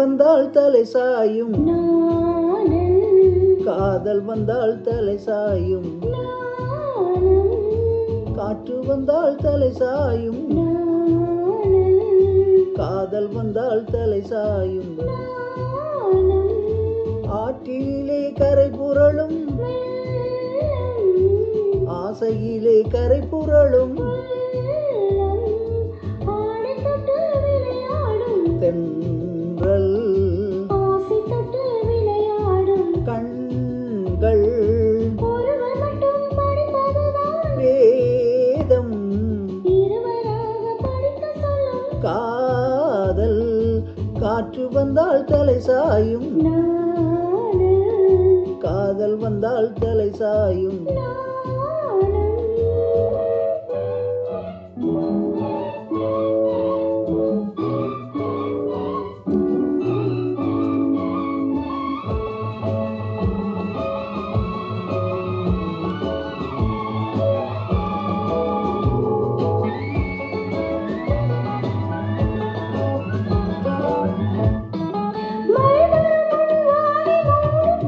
வந்தால் தலை சாயும், காதல் வந்தால் தலை சாயும், காற்று வந்தால் தலை சாயும், காதல் வந்தால் தலை சாயும். ஆற்றிலே கரை புரளும், ஆசையிலே கரை புரளும், தென்றல் கண்கள் வேதம், காதல் காற்று வந்தால் தலை சாயும், காதல் வந்தால் தலை சாயும்.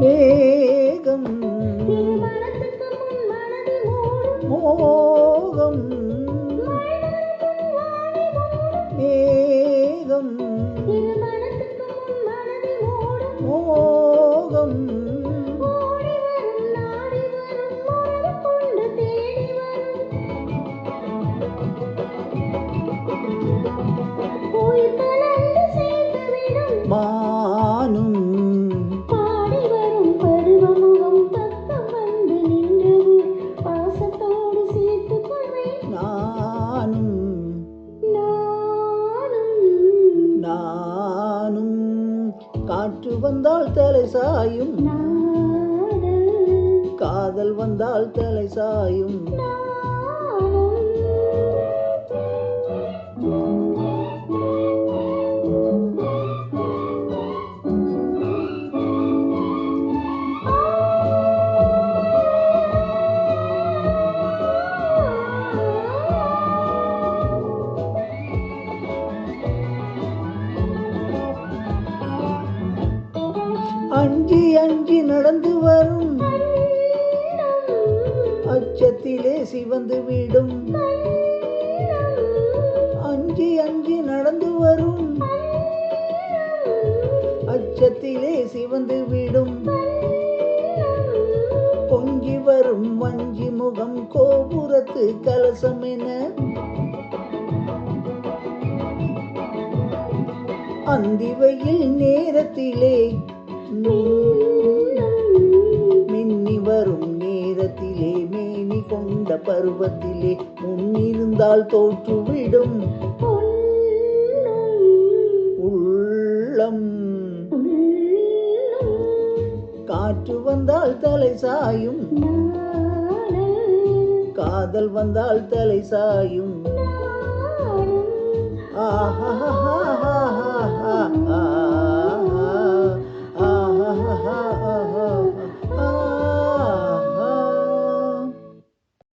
மேகம் மோகம், மேகம் மோகம், மானும் நானும் காற்று வந்தால் தலை சாயும், காதல் வந்தால் தலை சாயும். அஞ்சி அஞ்சி நடந்து வரும், அச்சத்திலே சிவந்து விடும், அஞ்சி அஞ்சி நடந்து வரும், அச்சத்திலே சிவந்து விடும், பொங்கி வரும் வஞ்சி முகம் கோபுரத்து கலசம் என, அந்திவையில் நேரத்திலே மின்னி வரும் நேரத்திலே, மேனி கொண்ட பருவத்திலே முன்னிருந்தால் தோற்றுவிடும் உள்ளம். காற்று வந்தால் தலை சாயும், காதல் வந்தால் தலை சாயும். ஆஹா